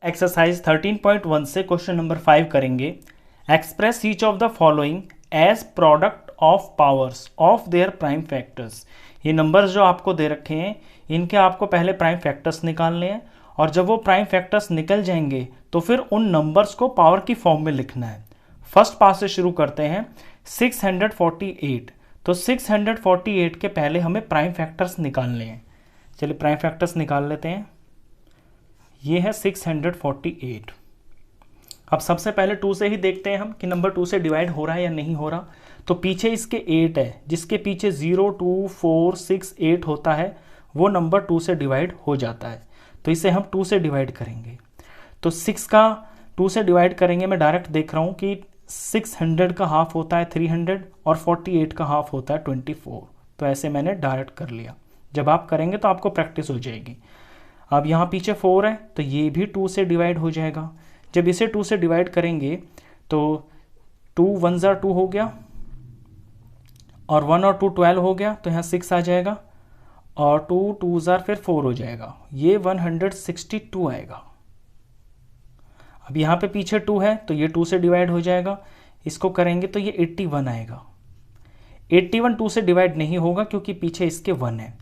Exercise 13.1 से question number 5 करेंगे। Express each of the following as product of powers of their prime factors. ये numbers जो आपको दे रखे हैं इनके आपको पहले प्राइम फैक्टर्स निकालने हैं और जब वो प्राइम फैक्टर्स निकल जाएंगे तो फिर उन नंबर्स को पावर की फॉर्म में लिखना है। फर्स्ट पार्ट से शुरू करते हैं। 648, तो 648 के पहले हमें प्राइम फैक्टर्स निकालने हैं। चलिए प्राइम फैक्टर्स निकाल लेते हैं। ये है 648। अब सबसे पहले 2 से ही देखते हैं हम कि नंबर 2 से डिवाइड हो रहा है या नहीं हो रहा। तो पीछे इसके 8 है, जिसके पीछे 0, 2, 4, 6, 8 होता है वो नंबर 2 से डिवाइड हो जाता है। तो इसे हम 2 से डिवाइड करेंगे। तो 6 का 2 से डिवाइड करेंगे। मैं डायरेक्ट देख रहा हूँ कि 600 का हाफ होता है 300 और 48 का हाफ होता है 24। तो ऐसे मैंने डायरेक्ट कर लिया। जब आप करेंगे तो आपको प्रैक्टिस हो जाएगी। अब यहाँ पीछे 4 है तो ये भी 2 से डिवाइड हो जाएगा। जब इसे 2 से डिवाइड करेंगे तो 2 1 ज़ा 2 हो गया और 1 और 2 12 हो गया, तो यहाँ 6 आ जाएगा और 2 2 ज़ा फिर 4 हो जाएगा। ये 162 आएगा। अब यहाँ पे पीछे 2 है तो ये 2 से डिवाइड हो जाएगा। इसको करेंगे तो ये 81 आएगा। 81 2 से डिवाइड नहीं होगा क्योंकि पीछे इसके 1 है,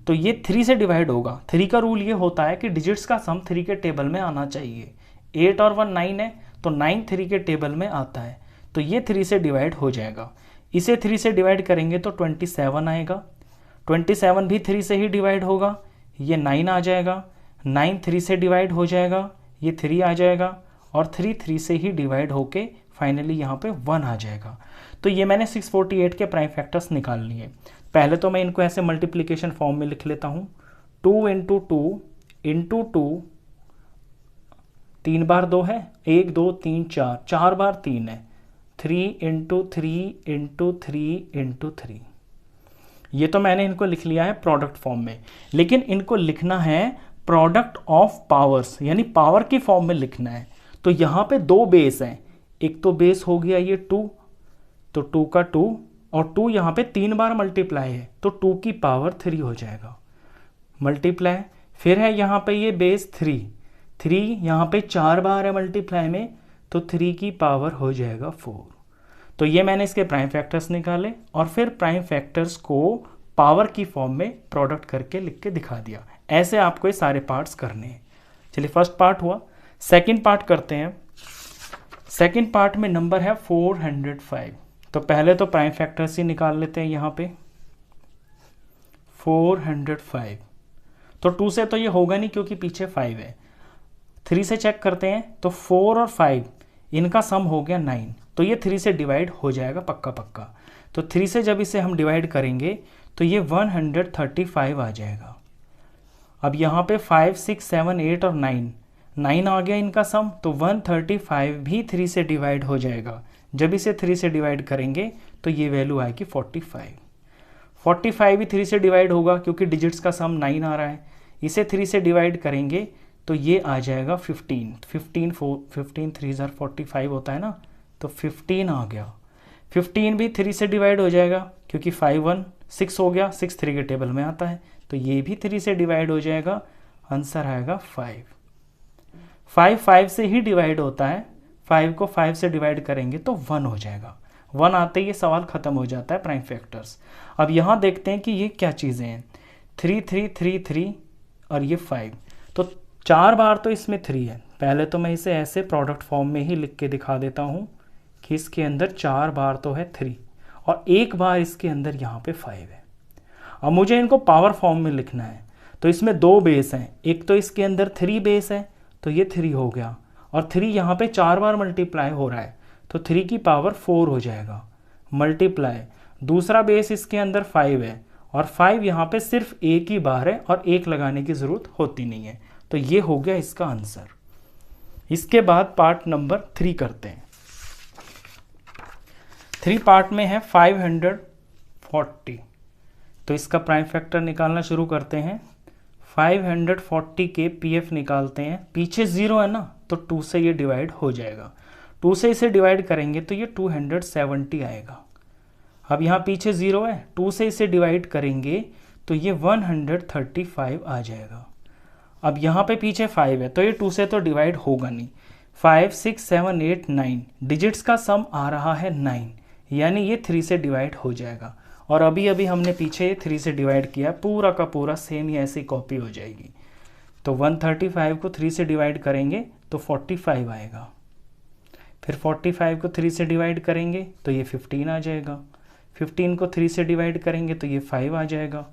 तो ये 3 से डिवाइड होगा। 3 का रूल ये होता है कि डिजिट्स का सम 3 के टेबल में आना चाहिए। 8 और 1 9 है तो 9 3 के टेबल में आता है, तो ये 3 से डिवाइड हो जाएगा। इसे 3 से डिवाइड करेंगे तो 27 आएगा। 27 भी 3 से ही डिवाइड होगा, ये 9 आ जाएगा। 9 3 से डिवाइड हो जाएगा, ये 3 आ जाएगा और 3 3 से ही डिवाइड होके फाइनली यहाँ पे 1 आ जाएगा। तो ये मैंने 648 के प्राइम फैक्टर्स निकाल लिए। पहले तो मैं इनको ऐसे मल्टीप्लिकेशन फॉर्म में लिख लेता हूँ। 2 × 2 × 2, 3 बार 2 है, 1 2 3 4, 4 बार 3 है, 3 × 3 × 3 × 3। ये तो मैंने इनको लिख लिया है प्रोडक्ट फॉर्म में, लेकिन इनको लिखना है प्रोडक्ट ऑफ पावर्स, यानी पावर की फॉर्म में लिखना है। तो यहाँ पे 2 बेस हैं। एक तो बेस हो गया ये 2, तो 2 का 2 और 2 यहाँ पे 3 बार मल्टीप्लाई है तो 2 की पावर 3 हो जाएगा। मल्टीप्लाई फिर है यहाँ पे ये बेस 3 यहाँ पे 4 बार है मल्टीप्लाई में, तो 3 की पावर हो जाएगा 4। तो ये मैंने इसके प्राइम फैक्टर्स निकाले और फिर प्राइम फैक्टर्स को पावर की फॉर्म में प्रोडक्ट करके लिख के दिखा दिया। ऐसे आपको ये सारे पार्ट्स करने हैं। चलिए फर्स्ट पार्ट हुआ। सेकेंड पार्ट करते हैं। सेकेंड पार्ट में नंबर है 405। तो पहले तो प्राइम फैक्टर्स ही निकाल लेते हैं। यहाँ पे 405, तो 2 से तो ये होगा नहीं क्योंकि पीछे 5 है। 3 से चेक करते हैं तो 4 और 5 इनका सम हो गया 9, तो ये 3 से डिवाइड हो जाएगा पक्का पक्का। तो 3 से जब इसे हम डिवाइड करेंगे तो ये 135 आ जाएगा। अब यहाँ पे 5 6 7 8 और 9 आ गया इनका सम, तो 135 भी 3 से डिवाइड हो जाएगा। जब इसे 3 से डिवाइड करेंगे तो ये वैल्यू आएगी 45 भी 3 से डिवाइड होगा क्योंकि डिजिट्स का सम 9 आ रहा है। इसे 3 से डिवाइड करेंगे तो ये आ जाएगा 15 3 ज़ा 45 होता है ना, तो 15 आ गया। 15 भी 3 से डिवाइड हो जाएगा क्योंकि 5 1 6 हो गया, 6 3 के टेबल में आता है, तो ये भी 3 से डिवाइड हो जाएगा। आंसर आएगा 5 5 से ही डिवाइड होता है। 5 को 5 से डिवाइड करेंगे तो 1 हो जाएगा। 1 आते ही ये सवाल ख़त्म हो जाता है प्राइम फैक्टर्स। अब यहाँ देखते हैं कि ये क्या चीज़ें हैं। 3 3 3 3 और ये 5, तो 4 बार तो इसमें 3 है। पहले तो मैं इसे ऐसे प्रोडक्ट फॉर्म में ही लिख के दिखा देता हूँ कि इसके अंदर 4 बार तो है 3 और 1 बार इसके अंदर यहाँ पे 5 है। अब मुझे इनको पावर फॉर्म में लिखना है, तो इसमें 2 बेस हैं। एक तो इसके अंदर 3 बेस है तो ये 3 हो गया और 3 यहाँ पे 4 बार मल्टीप्लाई हो रहा है तो 3 की पावर 4 हो जाएगा। मल्टीप्लाई दूसरा बेस इसके अंदर 5 है और 5 यहाँ पे सिर्फ एक ही बार है और 1 लगाने की ज़रूरत होती नहीं है, तो ये हो गया इसका आंसर। इसके बाद पार्ट नंबर 3 करते हैं। 3 पार्ट में है 540, तो इसका प्राइम फैक्टर निकालना शुरू करते हैं। 540 के पीएफ निकालते हैं। पीछे 0 है ना, तो 2 से ये डिवाइड हो जाएगा। 2 से इसे डिवाइड करेंगे तो ये 270 आएगा। अब यहाँ पीछे 0 है, 2 से इसे डिवाइड करेंगे तो ये 135 आ जाएगा। अब यहाँ पे पीछे 5 है तो ये 2 से तो डिवाइड होगा नहीं। 5 6 7 8 9 डिजिट्स का सम आ रहा है 9, यानी ये 3 से डिवाइड हो जाएगा। और अभी अभी हमने पीछे 3 से डिवाइड किया, पूरा का पूरा सेम ही ऐसी कॉपी हो जाएगी। तो 135 को 3 से डिवाइड करेंगे तो 45 आएगा। फिर 45 को 3 से डिवाइड करेंगे तो ये 15 आ जाएगा। 15 को 3 से डिवाइड करेंगे तो ये 5 आ जाएगा।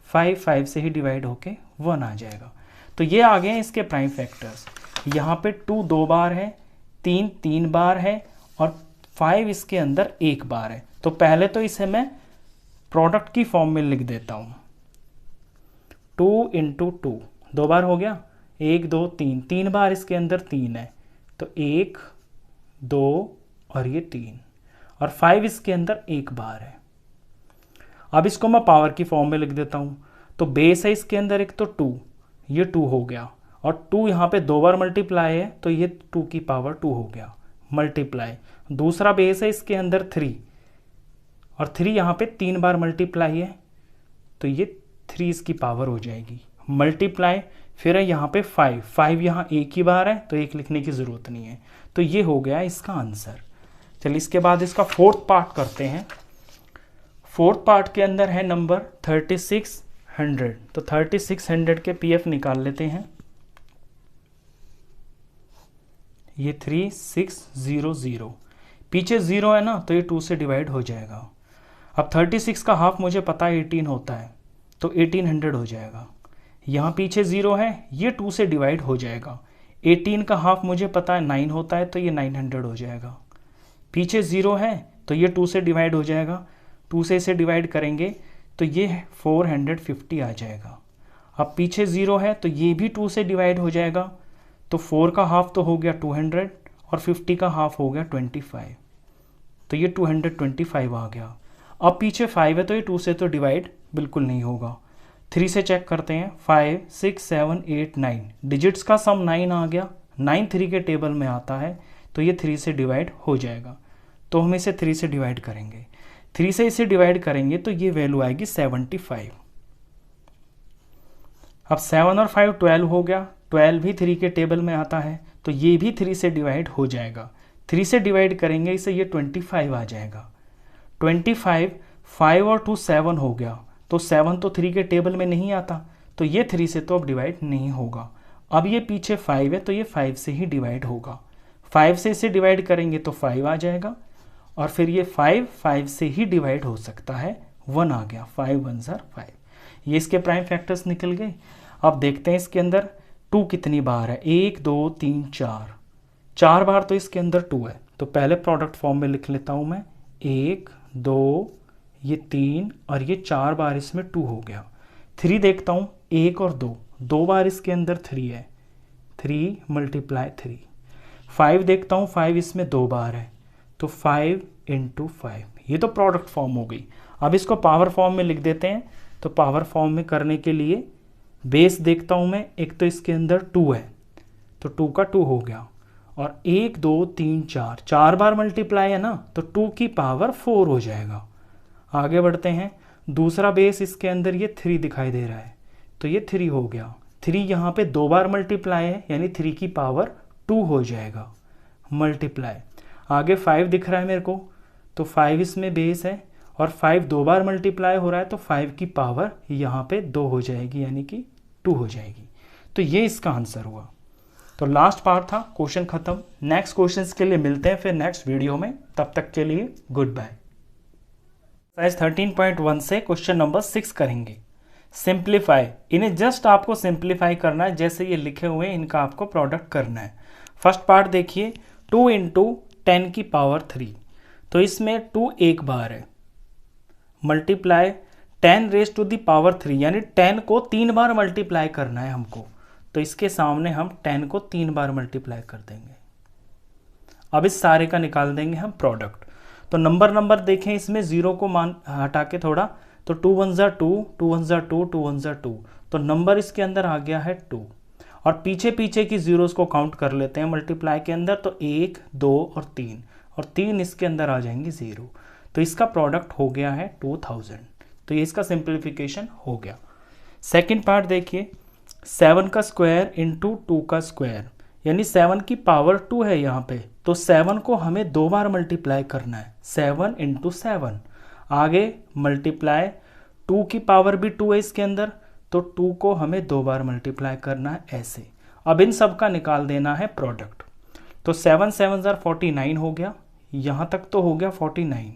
5 से ही डिवाइड होके 1 आ जाएगा। तो ये आ गए इसके प्राइम फैक्टर्स। यहाँ पे 2 2 बार है, 3 3 बार है और 5 इसके अंदर 1 बार है। तो पहले तो इसे मैं प्रोडक्ट की फॉर्म में लिख देता हूँ। 2 × 2 2 बार हो गया, 1 2 3 3 बार इसके अंदर 3 है तो 1 2 और ये 3 और 5 इसके अंदर 1 बार है। अब इसको मैं पावर की फॉर्म में लिख देता हूँ। तो बेस है इसके अंदर एक तो 2, ये 2 हो गया और 2 यहाँ पे 2 बार मल्टीप्लाई है तो ये 2 की पावर 2 हो गया मल्टीप्लाई। दूसरा बेस है इसके अंदर 3 और 3 यहाँ पे 3 बार मल्टीप्लाई है तो ये 3 इसकी पावर हो जाएगी मल्टीप्लाई। फिर है यहाँ पे 5 यहाँ एक ही बार है तो एक लिखने की ज़रूरत नहीं है। तो ये हो गया इसका आंसर। चलिए इसके बाद इसका फोर्थ पार्ट करते हैं। फोर्थ पार्ट के अंदर है नंबर 3600। तो 3600 के पीएफ निकाल लेते हैं। ये 3600, पीछे 0 है ना तो ये 2 से डिवाइड हो जाएगा। अब 36 का हाफ मुझे पता है 18 होता है तो 1800 हो जाएगा। यहाँ पीछे 0 है, ये 2 से डिवाइड हो जाएगा। 18 का हाफ मुझे पता है 9 होता है तो ये 900 हो जाएगा। पीछे 0 है तो ये 2 से डिवाइड हो जाएगा। 2 से इसे डिवाइड करेंगे तो ये 450 आ जाएगा। अब पीछे 0 है तो ये भी 2 से डिवाइड हो जाएगा। तो 4 का हाफ तो हो गया 200 और 50 का हाफ हो गया 25, तो ये 225 आ गया। अब पीछे 5 है तो ये 2 से तो डिवाइड बिल्कुल नहीं होगा। 3 से चेक करते हैं। 5 6 7 8 9 डिजिट्स का सम 9 आ गया। 9 3 के टेबल में आता है तो ये 3 से डिवाइड हो जाएगा। तो हम इसे 3 से डिवाइड करेंगे। 3 से इसे डिवाइड करेंगे तो ये वैल्यू आएगी 75। अब 7 और 5 12 हो गया। 12 भी 3 के टेबल में आता है तो ये भी 3 से डिवाइड हो जाएगा। 3 से डिवाइड करेंगे इसे, ये 25 आ जाएगा। 25 5 और 2 7 हो गया। तो 7 तो 3 के टेबल में नहीं आता तो ये 3 से तो अब डिवाइड नहीं होगा। अब ये पीछे 5 है तो ये 5 से ही डिवाइड होगा। 5 से इसे डिवाइड करेंगे तो 5 आ जाएगा और फिर ये 5 से ही डिवाइड हो सकता है, 1 आ गया। 5 1 5, ये इसके प्राइम फैक्टर्स निकल गए। अब देखते हैं इसके अंदर 2 कितनी बार है। 1 2 3 4 बार तो इसके अंदर 2 है। तो पहले प्रोडक्ट फॉर्म में लिख लेता हूँ मैं। 1 2 ये 3 और ये 4 बार इसमें 2 हो गया। 3 देखता हूँ, 1 और 2 बार इसके अंदर 3 है, 3 × 3। 5 देखता हूँ, 5 इसमें 2 बार है तो 5 × 5, ये तो प्रोडक्ट फॉर्म हो गई। अब इसको पावर फॉर्म में लिख देते हैं। तो पावर फॉर्म में करने के लिए बेस देखता हूँ मैं, एक तो इसके अंदर 2 है तो 2 का 2 हो गया और 1 2 3 4 बार मल्टीप्लाई है ना तो 2 की पावर 4 हो जाएगा। आगे बढ़ते हैं। दूसरा बेस इसके अंदर ये 3 दिखाई दे रहा है तो ये 3 हो गया। 3 यहाँ पे 2 बार मल्टीप्लाई है यानी 3 की पावर 2 हो जाएगा मल्टीप्लाई। आगे 5 दिख रहा है मेरे को तो 5 इसमें बेस है और 5 2 बार मल्टीप्लाई हो रहा है तो 5 की पावर यहाँ पे 2 हो जाएगी यानी कि 2 हो जाएगी। तो ये इसका आंसर हुआ। तो लास्ट पार्ट था, क्वेश्चन खत्म। नेक्स्ट क्वेश्चंस के लिए मिलते हैं फिर नेक्स्ट वीडियो में, तब तक के लिए गुड बाय। एक्सरसाइज 13.1 से क्वेश्चन नंबर 6 करेंगे। सिंप्लीफाई, इन्हें जस्ट आपको सिंप्लीफाई करना है, जैसे ये लिखे हुए हैं इनका आपको प्रोडक्ट करना है। फर्स्ट पार्ट देखिए, 2 × 10 की पावर 3, तो इसमें 2 एक बार है multiply 10 raise to the power 3 यानी 10 को 3 बार मल्टीप्लाई करना है हमको। तो इसके सामने हम 10 को 3 बार मल्टीप्लाई कर देंगे। अब इस सारे का निकाल देंगे हम प्रोडक्ट। तो नंबर देखें, इसमें 0 को मान हटा के थोड़ा, तो 2 1 2 2 1 2 2 1 2, तो नंबर इसके अंदर आ गया है 2। और पीछे की जीरोस को काउंट कर लेते हैं मल्टीप्लाई के अंदर, तो 1 2 और 3 इसके अंदर आ जाएंगे 0। तो इसका प्रोडक्ट हो गया है 2000। तो ये इसका सिंप्लीफिकेशन हो गया। सेकंड पार्ट देखिए, 7 का स्क्वायर इंटू 2 का स्क्वायर, यानी 7 की पावर 2 है यहाँ पे, तो 7 को हमें 2 बार मल्टीप्लाई करना है, 7 इंटू 7। आगे मल्टीप्लाई 2 की पावर भी 2 है इसके अंदर, तो 2 को हमें 2 बार मल्टीप्लाई करना है ऐसे। अब इन सब का निकाल देना है प्रोडक्ट। तो 7 7 जार 49 हो गया, यहाँ तक तो हो गया 49।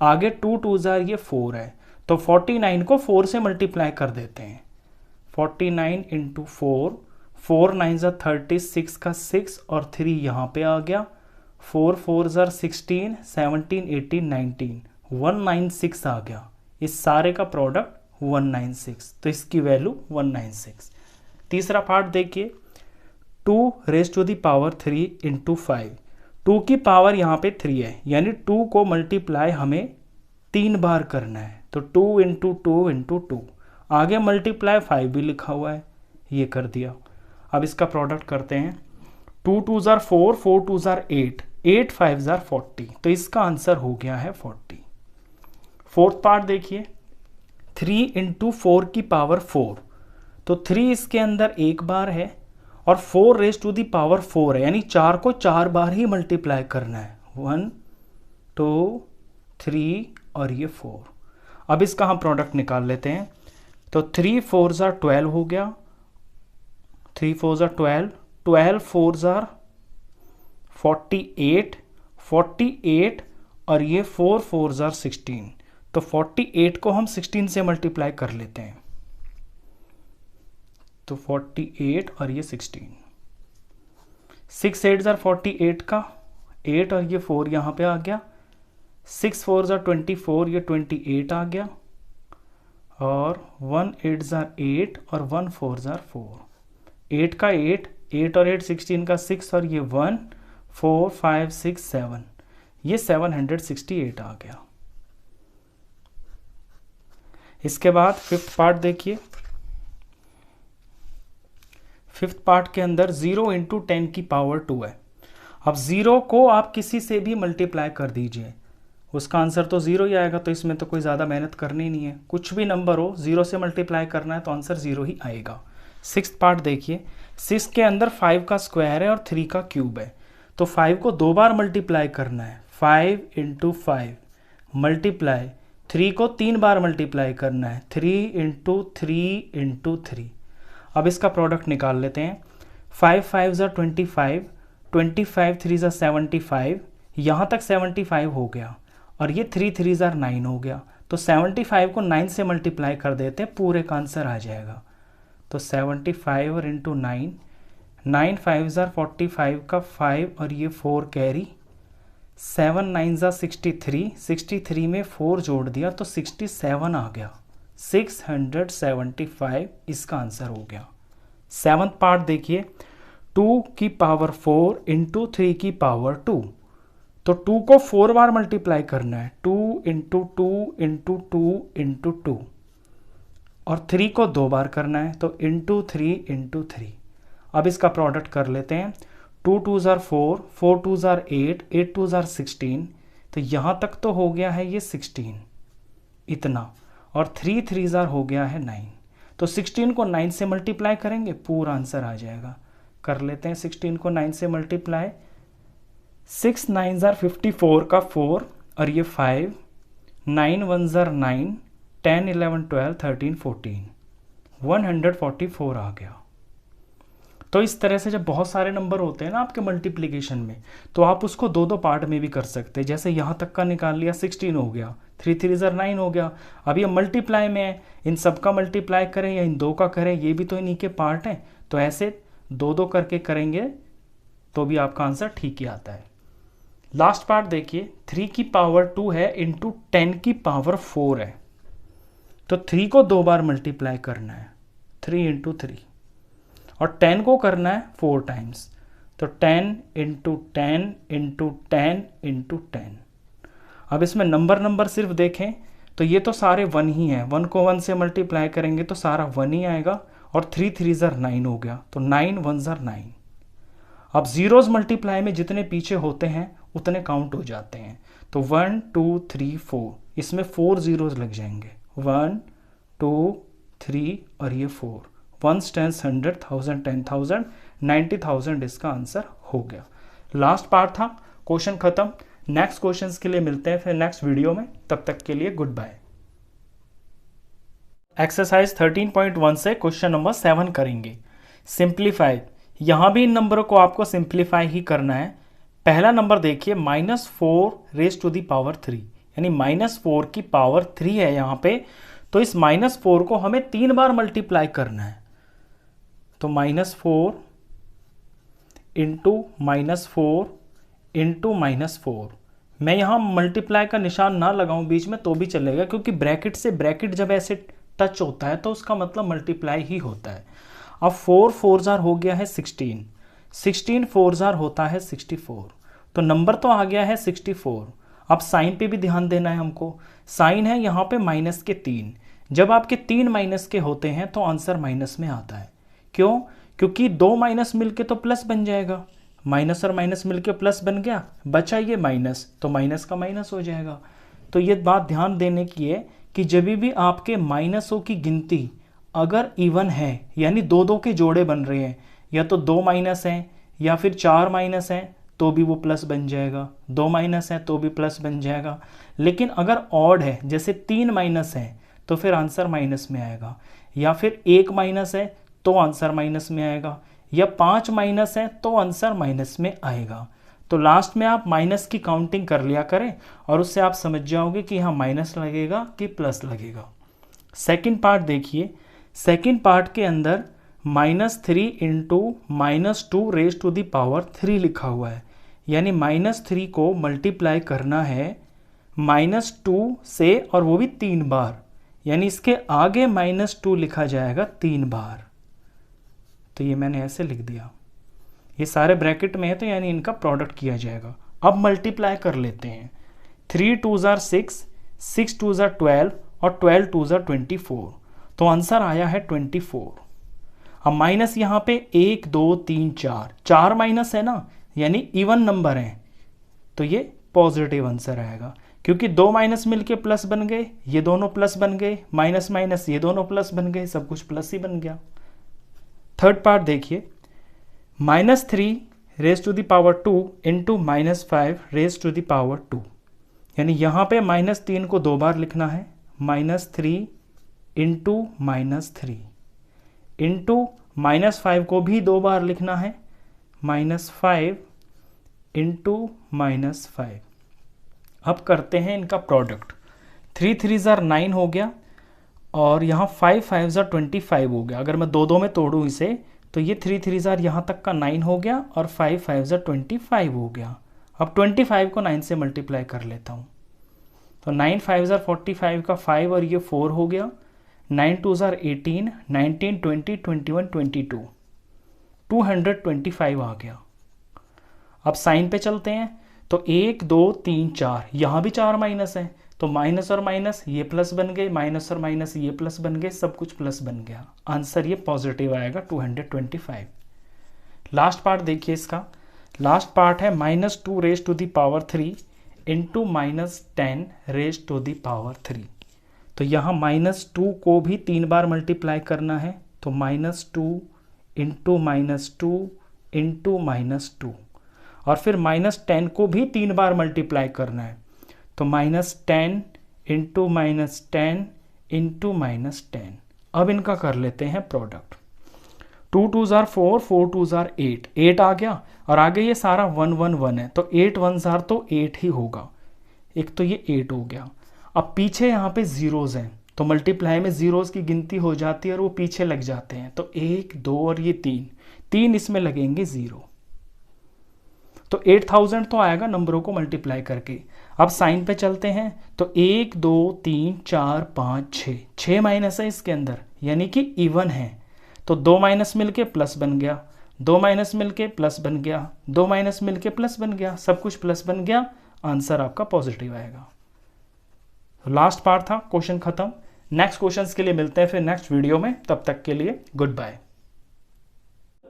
आगे 2 2 जार ये 4 है, तो 49 को 4 से मल्टीप्लाई कर देते हैं। 49 इंटू 4, 4 9 जार 36 का 6 और 3 यहाँ पे आ गया, 4 4 जार 16, 17 18 19, 196 आ गया। इस सारे का प्रोडक्ट 196, तो इसकी वैल्यू 196। तीसरा पार्ट देखिए, 2 raise to the power 3 into 5। 2 की पावर यहाँ पे 3 है, यानी 2 को मल्टीप्लाई हमें 3 बार करना है, तो 2 इंटू 2 इंटू 2। आगे मल्टीप्लाई 5 भी लिखा हुआ है, ये कर दिया। अब इसका प्रोडक्ट करते हैं। 2 2 जार 4, 4 2 जार 8, 8 5 जार 40, तो इसका आंसर हो गया है 40। फोर्थ पार्ट देखिए, 3 इंटू 4 की पावर 4, तो 3 इसके अंदर एक बार है और 4 रेज टू दी पावर 4 है, यानी 4 को 4 बार ही मल्टीप्लाई करना है, 1 2 3 और ये 4। अब इसका हम प्रोडक्ट निकाल लेते हैं। तो 3 4 जार 12 हो गया, 3 4 जार 12, 12 4 जार 48, 48 और ये 4 4 जार 16, तो 48 को हम 16 से मल्टीप्लाई कर लेते हैं, तो 48 और ये 16, 6 8 जार 48 का 8 और ये 4 यहाँ पे आ गया, 6 4 जार 24, ये 28 आ गया, और 1 8 जार 8 और 1 4 जार 4, 8 का 8, 8 और 8 16 का 6 और ये 1 4 5 6 7, ये 768 आ गया। इसके बाद फिफ्थ पार्ट देखिए। फिफ्थ पार्ट के अंदर 0 इंटू 10 की पावर 2 है। अब 0 को आप किसी से भी मल्टीप्लाई कर दीजिए, उसका आंसर तो 0 ही आएगा, तो इसमें तो कोई ज़्यादा मेहनत करनी नहीं है, कुछ भी नंबर हो 0 से मल्टीप्लाई करना है तो आंसर 0 ही आएगा। सिक्स्थ पार्ट देखिए, 6 के अंदर 5 का स्क्वायर है और 3 का क्यूब है, तो 5 को 2 बार मल्टीप्लाई करना है, 5 इंटू 5 मल्टीप्लाई 3 को 3 बार मल्टीप्लाई करना है, 3 इंटू 3 इंटू 3। अब इसका प्रोडक्ट निकाल लेते हैं। 5 5 ज़ा 25, 25 3 ज़ा 75, यहाँ तक 75 हो गया, और ये 3 3 ज़ा 9 हो गया, तो 75 को 9 से मल्टीप्लाई कर देते हैं, पूरे का आंसर आ जाएगा। तो 75 और इंटू 9, 9 5 ज़ा 45 का 5 और ये 4 कैरी, 7 9 ज़ा 63, 63 में 4 जोड़ दिया तो 67 आ गया, 675 इसका आंसर हो गया। सेवंथ पार्ट देखिए, 2 की पावर 4 इंटू 3 की पावर 2, तो 2 को 4 बार मल्टीप्लाई करना है, 2 इंटू 2 इंटू 2 इंटू 2, और 3 को 2 बार करना है, तो इंटू 3 इंटू 3। अब इसका प्रोडक्ट कर लेते हैं। 2 2 ज़ार 4, 4 2 ज़ार 8, 8 2 ज़ार 16, तो यहाँ तक तो हो गया है ये 16 इतना, और 3 3 ज़ार हो गया है 9, तो 16 को 9 से मल्टीप्लाई करेंगे, पूरा आंसर आ जाएगा। कर लेते हैं 16 को 9 से मल्टीप्लाई, 6 9 ज़ार 54 का 4 और ये 5, 9 1 ज़ार 9, 10 11 12 13 14, 144 आ गया। तो इस तरह से जब बहुत सारे नंबर होते हैं ना आपके मल्टीप्लिकेशन में, तो आप उसको 2-2 पार्ट में भी कर सकते हैं। जैसे यहाँ तक का निकाल लिया, 16 हो गया, 3 3 ज़ार 9 हो गया। अब ये मल्टीप्लाई में है, इन सब का मल्टीप्लाई करें या इन 2 का करें, ये भी तो इन्हीं के पार्ट हैं, तो ऐसे 2-2 करके करेंगे तो भी आपका आंसर ठीक ही आता है। लास्ट पार्ट देखिए, 3 की पावर 2 है इंटू 10 की पावर 4 है, तो 3 को 2 बार मल्टीप्लाई करना है, 3 इंटू 3, और 10 को करना है 4 टाइम्स, तो 10 इंटू 10 इंटू 10 इंटू 10। अब इसमें नंबर सिर्फ देखें तो ये तो सारे 1 ही हैं, 1 को 1 से मल्टीप्लाई करेंगे तो सारा 1 ही आएगा, और 3 3 ज़ार 9 हो गया, तो 9 1 ज़ार 9। अब जीरोज़ मल्टीप्लाई में जितने पीछे होते हैं उतने काउंट हो जाते हैं, तो 1 2 3 4, इसमें 4 जीरोज़ लग जाएंगे, 1 2 3 और ये 4, 1s 10s 100 1000 10,000 90,000 इसका आंसर हो गया। लास्ट पार्ट था, क्वेश्चन खत्म। नेक्स्ट क्वेश्चंस के लिए मिलते हैं फिर नेक्स्ट वीडियो में, तब तक के लिए गुड बाय। एक्सरसाइज 13.1 से क्वेश्चन नंबर 7 करेंगे। सिंप्लीफाई, यहां भी इन नंबरों को आपको सिंप्लीफाई ही करना है। पहला नंबर देखिए -4 रेज टू द पावर 3, यानी -4 की पावर 3 है यहाँ पे, तो इस -4 को हमें 3 बार मल्टीप्लाई करना है। तो -4 इंटू -4 इंटू -4, मैं यहाँ मल्टीप्लाई का निशान ना लगाऊं बीच में तो भी चलेगा, क्योंकि ब्रैकेट से ब्रैकेट जब ऐसे टच होता है तो उसका मतलब मल्टीप्लाई ही होता है। अब 4 4 हो गया है 16, 16 4 होता है 64, तो नंबर तो आ गया है 64। अब साइन पे भी ध्यान देना है हमको, साइन है यहाँ पे माइनस के 3, जब आपके 3 माइनस के होते हैं तो आंसर माइनस में आता है। क्यों? क्योंकि 2 माइनस मिलके तो प्लस बन जाएगा, माइनस और माइनस मिलके प्लस बन गया, बचा ये माइनस, तो माइनस का माइनस हो जाएगा। तो ये बात ध्यान देने की है कि जब भी आपके माइनसों की गिनती अगर इवन है, यानी 2 के जोड़े बन रहे हैं, या तो 2 माइनस हैं या फिर 4 माइनस हैं, तो भी वो प्लस बन जाएगा, 2 माइनस है तो भी प्लस बन जाएगा। लेकिन अगर ऑड है, जैसे 3 माइनस है, तो फिर आंसर माइनस में आएगा, या फिर 1 माइनस है तो आंसर माइनस में आएगा, या 5 माइनस है तो आंसर माइनस में आएगा। तो लास्ट में आप माइनस की काउंटिंग कर लिया करें और उससे आप समझ जाओगे कि यहाँ माइनस लगेगा कि प्लस लगेगा। सेकंड पार्ट देखिए, सेकंड पार्ट के अंदर -3 into -2 raise to the power 3 लिखा हुआ है, यानी -3 को मल्टीप्लाई करना है -2 से, और वो भी 3 बार, यानी इसके आगे -2 लिखा जाएगा 3 बार। तो ये मैंने ऐसे लिख दिया, ये सारे ब्रैकेट में है तो यानी इनका प्रोडक्ट किया जाएगा। अब मल्टीप्लाई कर लेते हैं, 3 2s 6, 6 2s 12 और 12 2s 24, तो आंसर आया है 24। अब माइनस यहाँ पे 1 2 3 4 माइनस है ना, यानी इवन नंबर है, तो ये पॉजिटिव आंसर आएगा, क्योंकि 2 माइनस मिलके प्लस बन गए, ये दोनों प्लस बन गए, माइनस माइनस ये दोनों प्लस बन गए, सब कुछ प्लस ही बन गया। थर्ड पार्ट देखिए, -3 raise to the power 2 into -5 raise to the power 2, यानी यहाँ पे -3 को 2 बार लिखना है, -3 इंटू -3 इंटू -5 को भी 2 बार लिखना है, -5 इंटू -5। अब करते हैं इनका प्रोडक्ट, 3 3s 9 हो गया, और यहाँ 5 5s 25 हो गया। अगर मैं 2 में तोड़ूँ इसे, तो ये 3 3s यहाँ तक का 9 हो गया, और 5 5s 25 हो गया। अब 25 को 9 से मल्टीप्लाई कर लेता हूँ, तो 9 5s 45 का 5 और ये 4 हो गया, 9 2s 18, 19 20 21 22, 225 आ गया। अब साइन पे चलते हैं, तो 1 2 3 4, यहाँ भी 4 माइनस है, तो माइनस और माइनस ये प्लस बन गए, माइनस और माइनस ये प्लस बन गए, सब कुछ प्लस बन गया, आंसर ये पॉजिटिव आएगा 225। लास्ट पार्ट देखिए इसका, लास्ट पार्ट है -2 raise to the power 3 into -10 raise to the power 3, तो यहाँ -2 को भी 3 बार मल्टीप्लाई करना है, तो -2 इंटू -2 इंटू -2, और फिर -10 को भी 3 बार मल्टीप्लाई करना है, तो -10 इंटू -10 इंटू -10। अब इनका कर लेते हैं प्रोडक्ट, 2 2s 4, 4 2s 8, 8 आ गया, और आगे ये सारा 1 1 1 है, तो 8 1s तो 8 ही होगा, एक तो ये 8 हो गया। अब पीछे यहाँ पे जीरोज हैं, तो मल्टीप्लाई में जीरोज की गिनती हो जाती है और वो पीछे लग जाते हैं, तो 1 2 और ये 3 इसमें लगेंगे 0, तो 8000 तो आएगा नंबरों को मल्टीप्लाई करके। अब साइन पे चलते हैं, तो 1 2 3 4 5 6 माइनस है इसके अंदर, यानी कि इवन है, तो 2 माइनस मिलके प्लस बन गया, 2 माइनस मिलके प्लस बन गया, 2 माइनस मिलके प्लस बन गया, सब कुछ प्लस बन गया, आंसर आपका पॉजिटिव आएगा। लास्ट पार्ट था, क्वेश्चन खत्म। नेक्स्ट क्वेश्चंस के लिए मिलते हैं फिर नेक्स्ट वीडियो में, तब तक के लिए गुड बाय।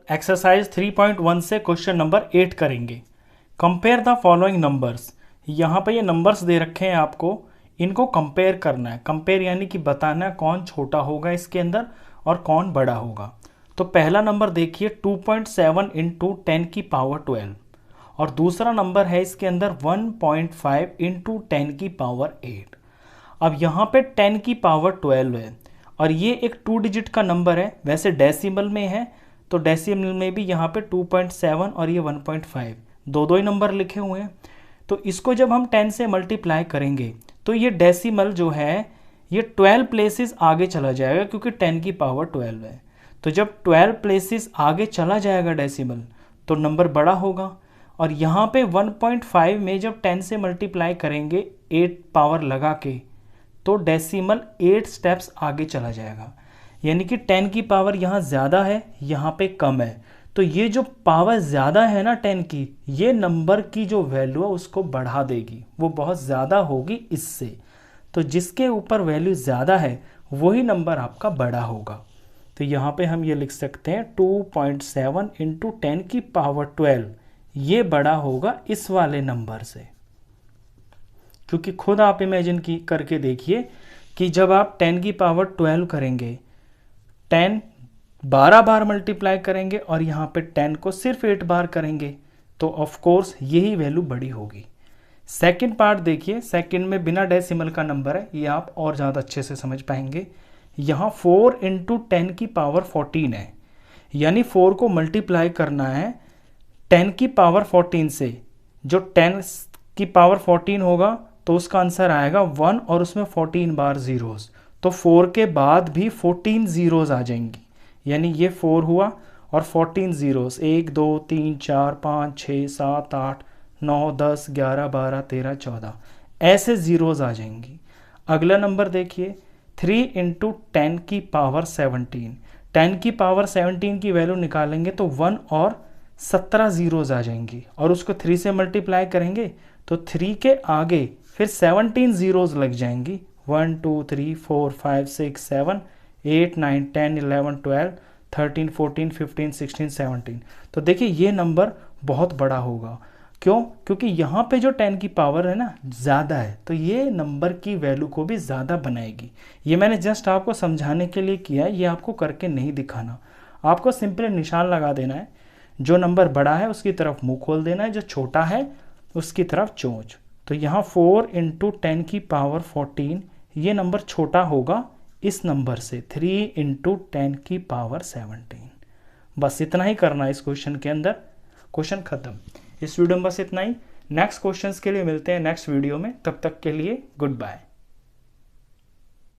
एक्सरसाइज 3.1 से क्वेश्चन नंबर 8 करेंगे। कंपेयर द फॉलोइंग नंबर्स, यहाँ पे ये नंबर्स दे रखे हैं आपको, इनको कंपेयर करना है। कंपेयर यानी कि बताना है कौन छोटा होगा इसके अंदर और कौन बड़ा होगा। तो पहला नंबर देखिए 2.7 इंटू 10 की पावर 12 और दूसरा नंबर है इसके अंदर 1.5 इंटू 10 की पावर 8। अब यहाँ पे 10 की पावर 12 है और ये एक 2 डिजिट का नंबर है, वैसे डेसिमल में है तो डेसिमल में भी यहाँ पे 2.7 और ये 1.5 दो ही नंबर लिखे हुए हैं। तो इसको जब हम 10 से मल्टीप्लाई करेंगे तो ये डेसिमल जो है ये 12 प्लेसेस आगे चला जाएगा क्योंकि 10 की पावर 12 है। तो जब 12 प्लेसेस आगे चला जाएगा डेसिमल तो नंबर बड़ा होगा। और यहाँ पे 1.5 में जब 10 से मल्टीप्लाई करेंगे 8 पावर लगा के तो डेसिमल 8 स्टेप्स आगे चला जाएगा, यानी कि 10 की पावर यहाँ ज़्यादा है, यहाँ पे कम है। तो ये जो पावर ज़्यादा है ना 10 की, ये नंबर की जो वैल्यू है उसको बढ़ा देगी, वो बहुत ज़्यादा होगी इससे। तो जिसके ऊपर वैल्यू ज़्यादा है वही नंबर आपका बड़ा होगा। तो यहाँ पे हम ये लिख सकते हैं 2.7 इंटू 10 की पावर 12, ये बड़ा होगा इस वाले नंबर से। क्योंकि खुद आप इमेजिन की करके देखिए कि जब आप 10 की पावर 12 करेंगे, 10 12 बार मल्टीप्लाई करेंगे और यहाँ पे 10 को सिर्फ 8 बार करेंगे तो ऑफ कोर्स यही वैल्यू बड़ी होगी। सेकंड पार्ट देखिए, सेकंड में बिना डेसिमल का नंबर है, ये आप और ज़्यादा अच्छे से समझ पाएंगे। यहाँ 4 इंटू 10 की पावर 14 है, यानी 4 को मल्टीप्लाई करना है 10 की पावर 14 से। जो 10 की पावर 14 होगा तो उसका आंसर आएगा 1 और उसमें 14 बार जीरोस, तो 4 के बाद भी 14 जीरोस आ जाएंगी, यानी ये 4 हुआ और 14 जीरोस 1 2 3 4 5 6 7 8 9 10 11 12 13 14 ऐसे जीरोस आ जाएंगी। अगला नंबर देखिए 3 इंटू 10 की पावर 17। 10 की पावर 17 की वैल्यू निकालेंगे तो 1 और 17 जीरोस आ जाएंगी और उसको 3 से मल्टीप्लाई करेंगे तो 3 के आगे फिर 17 जीरोस लग जाएंगी। 1 2 3 4 5 6 7 8 9 10 11 12 13 14 15 16 17। तो देखिए ये नंबर बहुत बड़ा होगा। क्यों? क्योंकि यहाँ पे जो 10 की पावर है ना ज़्यादा है, तो ये नंबर की वैल्यू को भी ज़्यादा बनाएगी। ये मैंने जस्ट आपको समझाने के लिए किया है, ये आपको करके नहीं दिखाना। आपको सिंपली निशान लगा देना है, जो नंबर बड़ा है उसकी तरफ मुंह खोल देना है, जो छोटा है उसकी तरफ चोंच। तो यहाँ 4 इंटू 10 की पावर 14, ये नंबर छोटा होगा इस नंबर से 3 इंटू 10 की पावर 17। बस इतना ही करना है इस क्वेश्चन के अंदर, क्वेश्चन खत्म। इस वीडियो में बस इतना ही। नेक्स्ट क्वेश्चंस के लिए मिलते हैं नेक्स्ट वीडियो में, तब तक के लिए गुड बाय।